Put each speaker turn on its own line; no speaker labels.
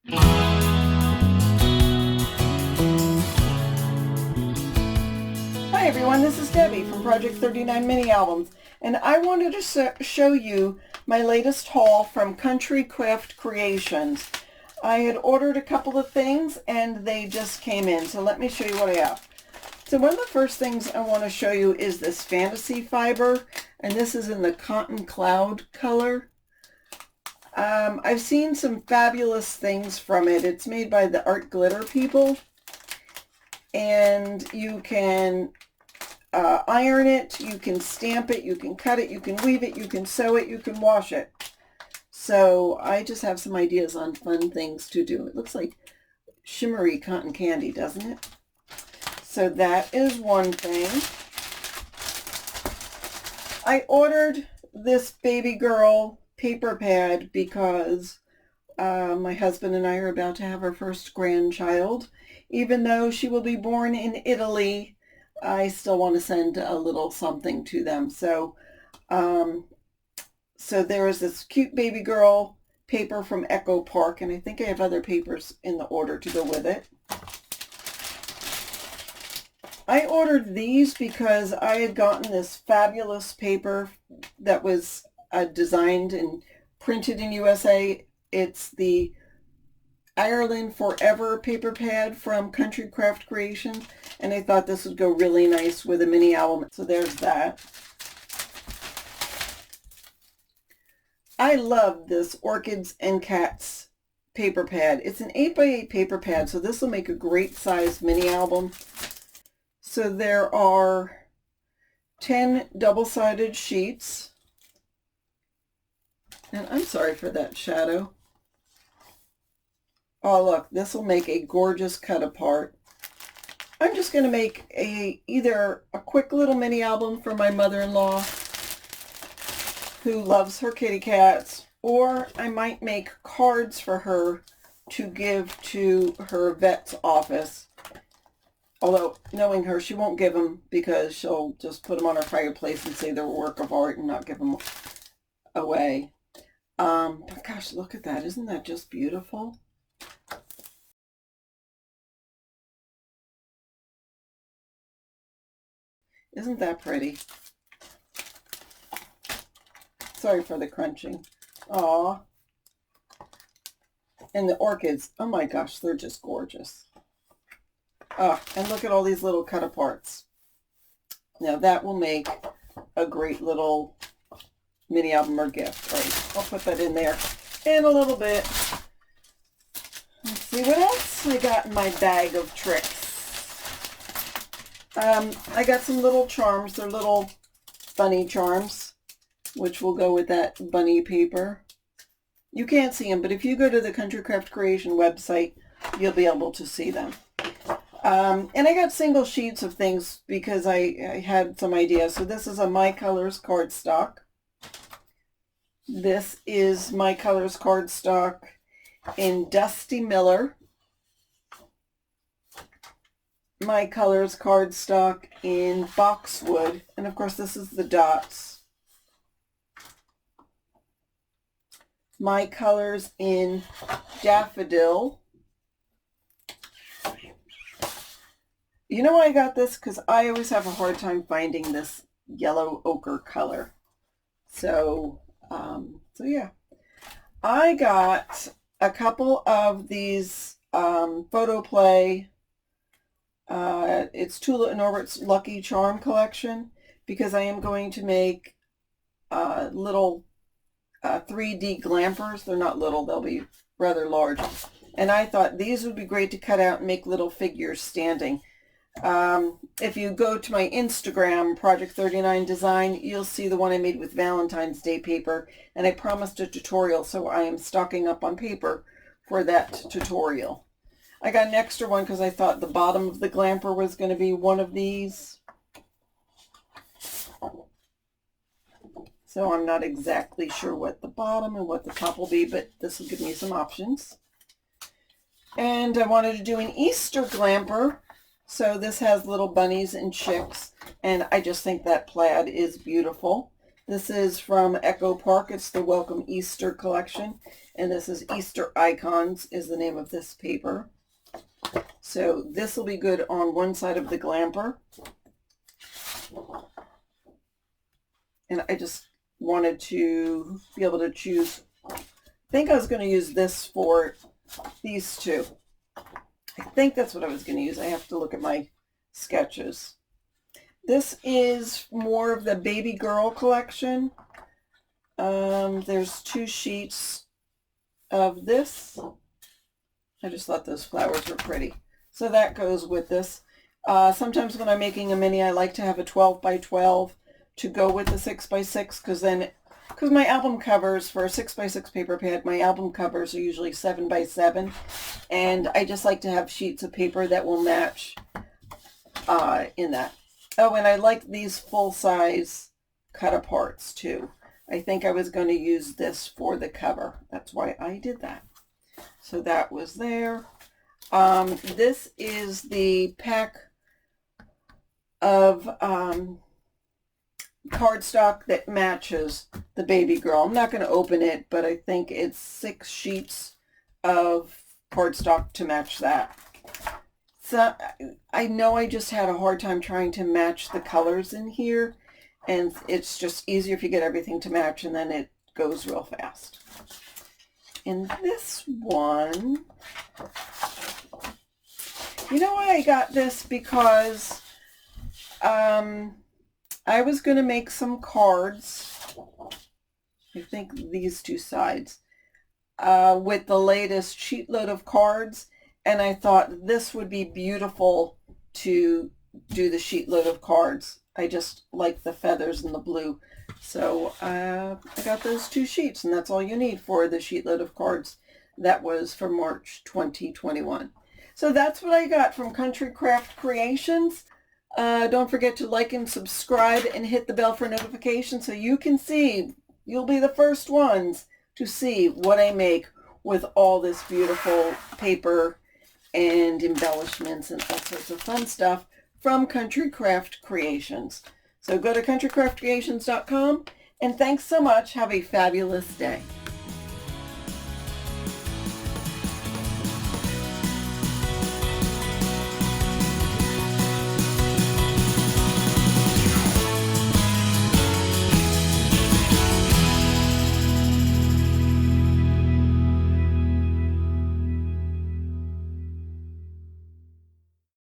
Hi everyone, this is Debbie from Project 39 Mini Albums, and I wanted to show you my latest haul from Country Craft Creations. I had ordered a couple of things and they just came in, so let me show you what I have. So one of the first things I want to show you is this fantasy fiber, and this is in the Cotton Cloud color. I've seen some fabulous things from it. It's made by the Art Glitter people, and you can iron it, you can stamp it, you can cut it, you can weave it, you can sew it, you can wash it. So I just have some ideas on fun things to do. It looks like shimmery cotton candy, doesn't it? So that is one thing. I ordered this baby girl paper pad because my husband and I are about to have our first grandchild. Even though she will be born in Italy, I still want to send a little something to them. So there is this cute baby girl paper from Echo Park, and I think I have other papers in the order to go with it. I ordered these because I had gotten this fabulous paper that was designed and printed in USA. It's the Ireland Forever paper pad from Country Craft Creations, and I thought this would go really nice with a mini album. So there's that. I love this Orchids and Cats paper pad. It's an 8x8 paper pad, so this will make a great size mini album. So there are 10 double-sided sheets. And I'm sorry for that shadow. Oh, look, this will make a gorgeous cut apart. I'm just going to make either a quick little mini album for my mother-in-law who loves her kitty cats, or I might make cards for her to give to her vet's office. Although, knowing her, she won't give them because she'll just put them on her fireplace and say they're a work of art and not give them away. But gosh, look at that. Isn't that just beautiful? Isn't that pretty? Sorry for the crunching. Aw. And the orchids, oh my gosh, they're just gorgeous. Oh, and look at all these little cut aparts. Now that will make a great little mini album or gift. All right, I'll put that in there in a little bit. Let's see what else I got in my bag of tricks. I got some little charms. They're little bunny charms, which will go with that bunny paper. You can't see them, but if you go to the Country Craft Creation website, you'll be able to see them. And I got single sheets of things because I had some ideas. So this is a My Colors cardstock. This is My Colors cardstock in Dusty Miller. My Colors cardstock in Boxwood. And of course this is the dots. My Colors in Daffodil. You know why I got this? Because I always have a hard time finding this yellow ochre color. So yeah. I got a couple of these Photo Play. It's Tula and Norbert's Lucky Charm collection, because I am going to make little 3D glampers. They're not little, they'll be rather large. And I thought these would be great to cut out and make little figures standing. If you go to my Instagram, Project 39 Design, you'll see the one I made with Valentine's Day paper, and I promised a tutorial, so I am stocking up on paper for that tutorial. I got an extra one because I thought the bottom of the glamper was going to be one of these. So I'm not exactly sure what the bottom and what the top will be, but this will give me some options. And I wanted to do an Easter glamper. So this has little bunnies and chicks, and I just think that plaid is beautiful. This is from Echo Park. It's the Welcome Easter collection, and this is Easter Icons is the name of this paper. So this will be good on one side of the glamper. And I just wanted to be able to choose. I think I was going to use this for these two. I think that's what I was going to use. I have to look at my sketches. This is more of the baby girl collection. There's 2 sheets of this. I just thought those flowers were pretty. So that goes with this. Sometimes when I'm making a mini, I like to have a 12 by 12 to go with the 6 by 6 because my album covers for a 6 by 6 paper pad, my album covers are usually 7 by 7, and I just like to have sheets of paper that will match in that. Oh, and I like these full-size cut-aparts too. I think I was going to use this for the cover. That's why I did that. So that was there. This is the pack of cardstock that matches the baby girl. I'm not going to open it, but I think it's 6 sheets of cardstock to match that. So I know I just had a hard time trying to match the colors in here, and it's just easier if you get everything to match, and then it goes real fast. And this one, you know why I got this? Because I was going to make some cards, I think these 2 sides, with the latest sheet load of cards, and I thought this would be beautiful to do the sheet load of cards. I just like the feathers and the blue. So I got those 2 sheets, and that's all you need for the sheet load of cards. That was for March 2021. So that's what I got from Country Craft Creations. Don't forget to like and subscribe and hit the bell for notifications so you can see, you'll be the first ones to see what I make with all this beautiful paper and embellishments and all sorts of fun stuff from Country Craft Creations. So go to countrycraftcreations.com, and thanks so much. Have a fabulous day.